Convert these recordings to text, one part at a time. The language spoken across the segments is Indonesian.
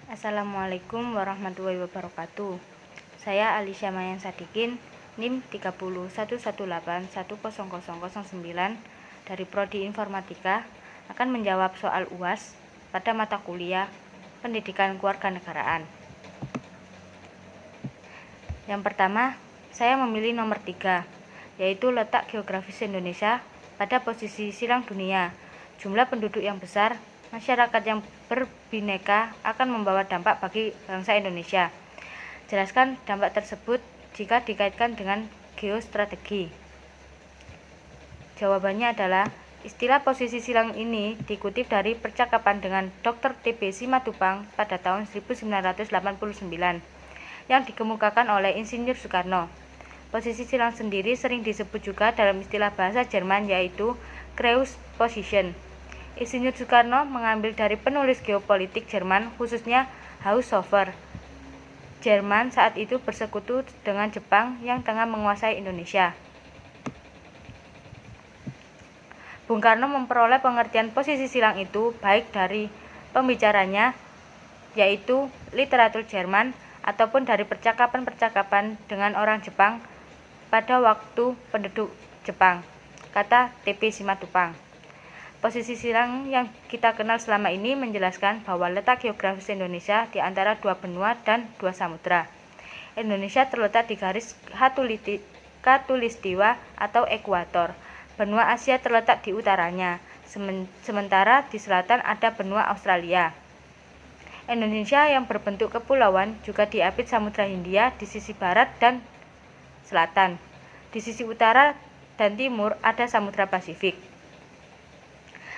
Assalamualaikum warahmatullahi wabarakatuh. Saya Alisya Mayan Sadikin, NIM 3011810009 dari Prodi Informatika akan menjawab soal UAS pada mata kuliah Pendidikan Kewarganegaraan. Yang pertama, saya memilih nomor 3, yaitu letak geografis Indonesia pada posisi silang dunia. Jumlah penduduk yang besar, masyarakat yang berbineka akan membawa dampak bagi bangsa Indonesia. Jelaskan dampak tersebut jika dikaitkan dengan geostrategi. Jawabannya adalah, istilah posisi silang ini dikutip dari percakapan dengan Dr. T.B. Simatupang pada tahun 1989 yang dikemukakan oleh Insinyur Soekarno. Posisi silang sendiri sering disebut juga dalam istilah bahasa Jerman yaitu Kreuz Position. Insinyur Soekarno mengambil dari penulis geopolitik Jerman, khususnya Haushofer. Jerman saat itu bersekutu dengan Jepang yang tengah menguasai Indonesia. Bung Karno memperoleh pengertian posisi silang itu baik dari pembicaranya, yaitu literatur Jerman, ataupun dari percakapan-percakapan dengan orang Jepang pada waktu penduduk Jepang, kata T.B. Simatupang. Posisi silang yang kita kenal selama ini menjelaskan bahwa letak geografis Indonesia di antara dua benua dan dua samudra. Indonesia terletak di garis khatulistiwa atau ekuator. Benua Asia terletak di utaranya, sementara di selatan ada benua Australia. Indonesia yang berbentuk kepulauan juga diapit Samudra Hindia di sisi barat dan selatan. Di sisi utara dan timur ada Samudra Pasifik.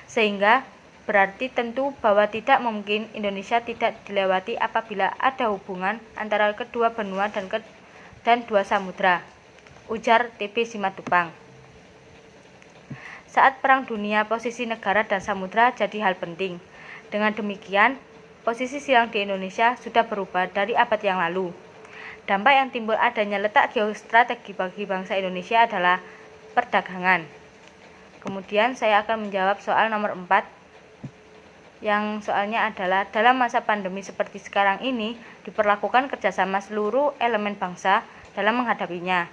Sehingga berarti tentu bahwa tidak mungkin Indonesia tidak dilewati apabila ada hubungan antara kedua benua dan dua samudra, ujar T.B. Simatupang. Saat Perang Dunia, posisi negara dan samudra jadi hal penting. Dengan demikian, posisi silang di Indonesia sudah berubah dari abad yang lalu. Dampak yang timbul adanya letak geostrategi bagi bangsa Indonesia adalah perdagangan. Kemudian saya akan menjawab soal nomor 4, yang soalnya adalah, dalam masa pandemi seperti sekarang ini, diperlakukan kerjasama seluruh elemen bangsa dalam menghadapinya.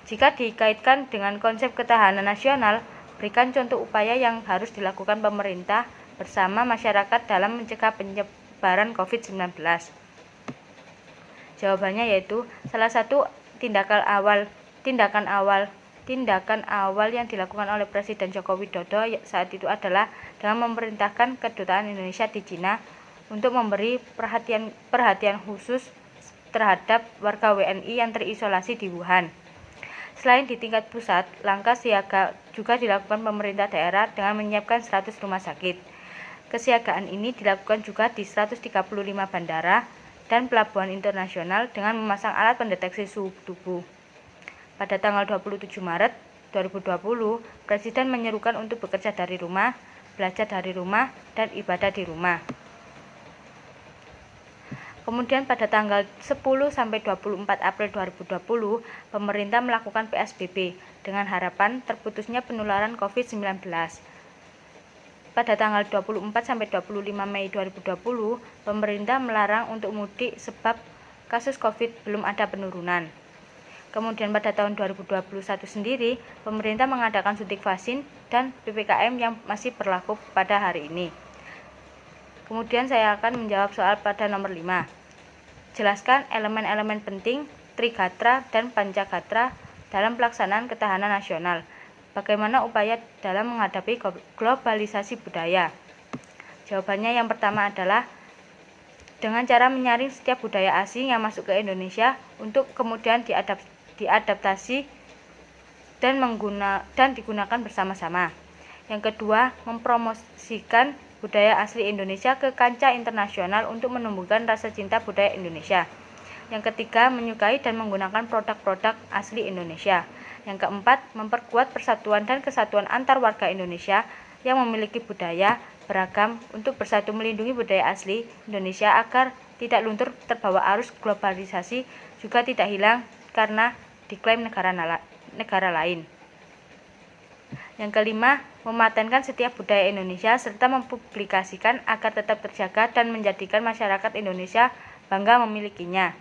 Jika dikaitkan dengan konsep ketahanan nasional, berikan contoh upaya yang harus dilakukan pemerintah bersama masyarakat dalam mencegah penyebaran COVID-19. Jawabannya yaitu, salah satu tindakan awal yang dilakukan oleh Presiden Joko Widodo saat itu adalah dengan memerintahkan Kedutaan Indonesia di Cina untuk memberi perhatian khusus terhadap warga WNI yang terisolasi di Wuhan. Selain di tingkat pusat, langkah siaga juga dilakukan pemerintah daerah dengan menyiapkan 100 rumah sakit. Kesiagaan ini dilakukan juga di 135 bandara dan pelabuhan internasional dengan memasang alat pendeteksi suhu tubuh. Pada tanggal 27 Maret 2020, Presiden menyerukan untuk bekerja dari rumah, belajar dari rumah, dan ibadah di rumah. Kemudian pada tanggal 10-24 April 2020, pemerintah melakukan PSBB dengan harapan terputusnya penularan COVID-19. Pada tanggal 24-25 Mei 2020, pemerintah melarang untuk mudik sebab kasus COVID belum ada penurunan. Kemudian pada tahun 2021 sendiri, pemerintah mengadakan suntik vaksin dan PPKM yang masih berlaku pada hari ini. Kemudian saya akan menjawab soal pada nomor 5. Jelaskan elemen-elemen penting Trigatra dan Pancagatra dalam pelaksanaan ketahanan nasional. Bagaimana upaya dalam menghadapi globalisasi budaya? Jawabannya yang pertama adalah dengan cara menyaring setiap budaya asing yang masuk ke Indonesia untuk kemudian diadaptasi dan digunakan bersama-sama. Yang kedua, mempromosikan budaya asli Indonesia ke kancah internasional untuk menumbuhkan rasa cinta budaya Indonesia. Yang ketiga, menyukai dan menggunakan produk-produk asli Indonesia. Yang keempat, memperkuat persatuan dan kesatuan antar warga Indonesia yang memiliki budaya beragam untuk bersatu melindungi budaya asli Indonesia agar tidak luntur terbawa arus globalisasi, juga tidak hilang karena diklaim negara lain. Yang kelima, mematenkan setiap budaya Indonesia, serta mempublikasikan agar tetap terjaga dan menjadikan masyarakat Indonesia bangga memilikinya.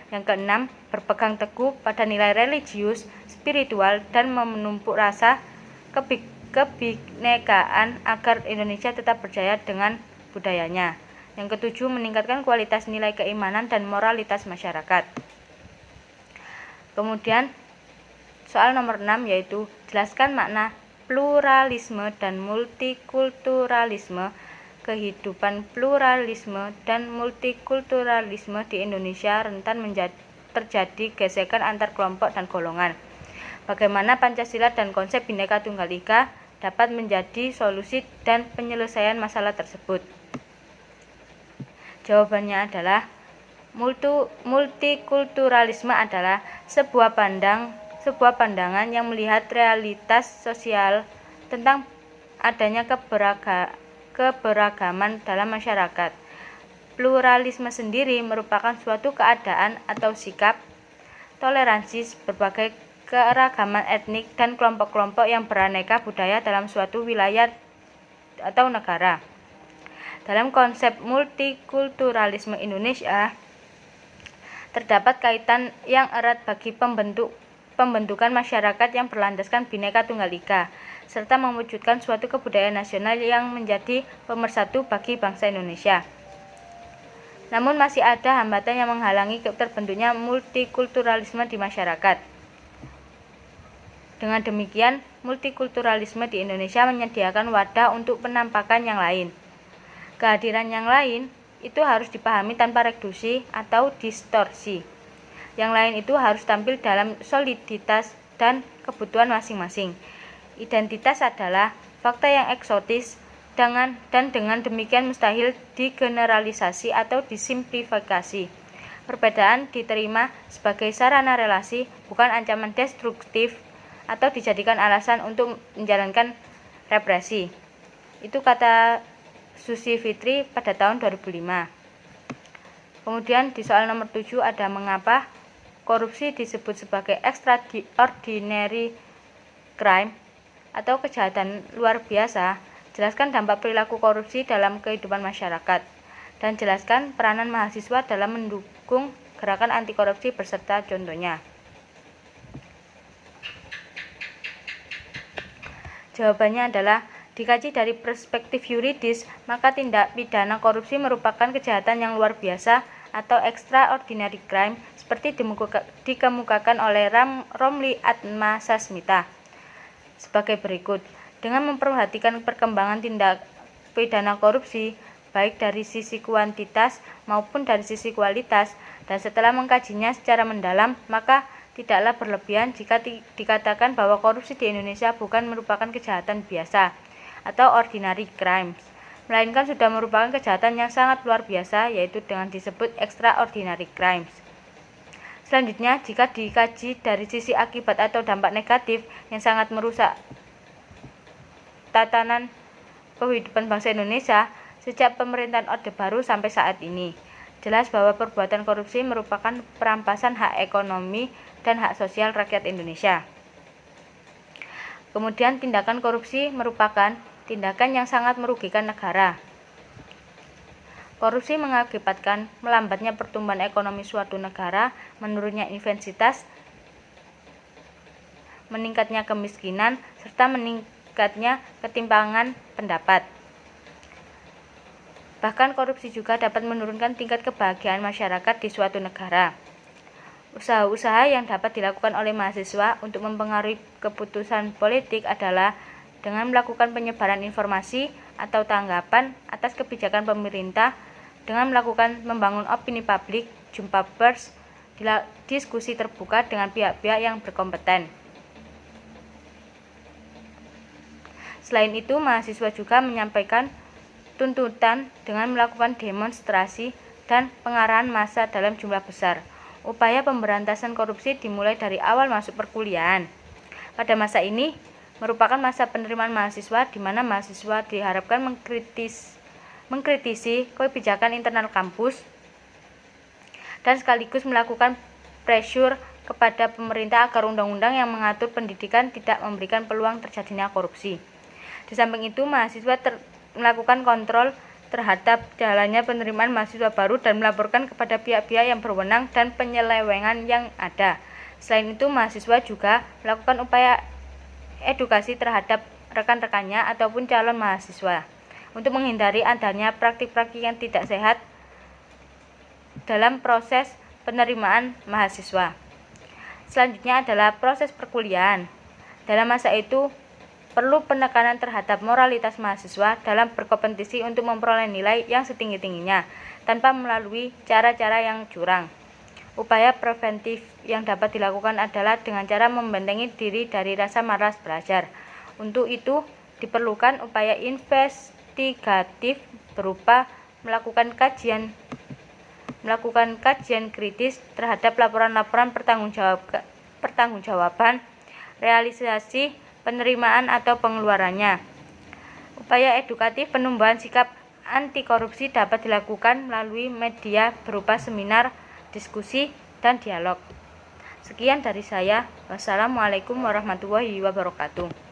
Yang keenam, berpegang teguh pada nilai religius, spiritual, dan menumpuk rasa kebinekaan agar Indonesia tetap berjaya dengan budayanya. Yang ketujuh, meningkatkan kualitas nilai keimanan dan moralitas masyarakat. Kemudian, soal nomor 6 yaitu jelaskan makna pluralisme dan multikulturalisme. Kehidupan pluralisme dan multikulturalisme di Indonesia rentan terjadi gesekan antar kelompok dan golongan. Bagaimana Pancasila dan konsep Bhinneka Tunggal Ika dapat menjadi solusi dan penyelesaian masalah tersebut? Jawabannya adalah multikulturalisme adalah sebuah pandangan yang melihat realitas sosial tentang adanya keberagaman dalam masyarakat. Pluralisme sendiri merupakan suatu keadaan atau sikap toleransi berbagai keragaman etnik dan kelompok-kelompok yang beraneka budaya dalam suatu wilayah atau negara. Dalam konsep multikulturalisme Indonesia, terdapat kaitan yang erat bagi pembentukan masyarakat yang berlandaskan Bhinneka Tunggal Ika, serta mewujudkan suatu kebudayaan nasional yang menjadi pemersatu bagi bangsa Indonesia. Namun masih ada hambatan yang menghalangi terbentuknya multikulturalisme di masyarakat. Dengan demikian, multikulturalisme di Indonesia menyediakan wadah untuk penampakan yang lain. Kehadiran yang lain itu harus dipahami tanpa reduksi atau distorsi. Yang lain itu harus tampil dalam soliditas dan kebutuhan masing-masing. Identitas adalah fakta yang eksotis dan dengan demikian mustahil digeneralisasi atau disimplifikasi. Perbedaan diterima sebagai sarana relasi, bukan ancaman destruktif atau dijadikan alasan untuk menjalankan represi. Itu kata Susi Fitri pada tahun 2005. Kemudian di soal nomor 7 ada mengapa korupsi disebut sebagai extraordinary crime atau kejahatan luar biasa. Jelaskan dampak perilaku korupsi dalam kehidupan masyarakat dan jelaskan peranan mahasiswa dalam mendukung gerakan anti korupsi beserta contohnya. Jawabannya adalah dikaji dari perspektif yuridis, maka tindak pidana korupsi merupakan kejahatan yang luar biasa atau extraordinary crime seperti dikemukakan oleh Romli Atmasasmita sebagai berikut. Dengan memperhatikan perkembangan tindak pidana korupsi baik dari sisi kuantitas maupun dari sisi kualitas, dan setelah mengkajinya secara mendalam, maka tidaklah berlebihan jika dikatakan bahwa korupsi di Indonesia bukan merupakan kejahatan biasa atau ordinary crimes, melainkan sudah merupakan kejahatan yang sangat luar biasa, yaitu dengan disebut extraordinary crimes. Selanjutnya, jika dikaji dari sisi akibat atau dampak negatif yang sangat merusak tatanan kehidupan bangsa Indonesia sejak pemerintahan Orde Baru sampai saat ini, jelas bahwa perbuatan korupsi merupakan perampasan hak ekonomi dan hak sosial rakyat Indonesia. Kemudian tindakan korupsi merupakan tindakan yang sangat merugikan negara. Korupsi mengakibatkan melambatnya pertumbuhan ekonomi suatu negara, menurunnya intensitas, meningkatnya kemiskinan, serta meningkatnya ketimpangan pendapat. Bahkan korupsi juga dapat menurunkan tingkat kebahagiaan masyarakat di suatu negara. Usaha-usaha yang dapat dilakukan oleh mahasiswa untuk mempengaruhi keputusan politik adalah dengan melakukan penyebaran informasi atau tanggapan atas kebijakan pemerintah, dengan melakukan membangun opini publik, jumpa pers, diskusi terbuka dengan pihak-pihak yang berkompeten. Selain itu, mahasiswa juga menyampaikan tuntutan dengan melakukan demonstrasi dan pengarahan massa dalam jumlah besar. Upaya pemberantasan korupsi dimulai dari awal masuk perkuliahan. Pada masa ini merupakan masa penerimaan mahasiswa di mana mahasiswa diharapkan mengkritisi kebijakan internal kampus dan sekaligus melakukan pressure kepada pemerintah agar undang-undang yang mengatur pendidikan tidak memberikan peluang terjadinya korupsi. Di samping itu, mahasiswa melakukan kontrol terhadap jalannya penerimaan mahasiswa baru dan melaporkan kepada pihak-pihak yang berwenang dan penyelewengan yang ada. Selain itu, mahasiswa juga melakukan upaya edukasi terhadap rekan-rekannya ataupun calon mahasiswa untuk menghindari adanya praktik-praktik yang tidak sehat dalam proses penerimaan mahasiswa. Selanjutnya adalah proses perkuliahan. Dalam masa itu, perlu penekanan terhadap moralitas mahasiswa dalam berkompetisi untuk memperoleh nilai yang setinggi-tingginya tanpa melalui cara-cara yang curang. Upaya preventif yang dapat dilakukan adalah dengan cara membentengi diri dari rasa malas belajar. Untuk itu, diperlukan upaya investigatif berupa melakukan kajian kritis terhadap laporan-laporan pertanggungjawaban, realisasi penerimaan atau pengeluarannya. Upaya edukatif penumbuhan sikap anti korupsi dapat dilakukan melalui media berupa seminar, diskusi, dan dialog. Sekian dari saya. Wassalamualaikum warahmatullahi wabarakatuh.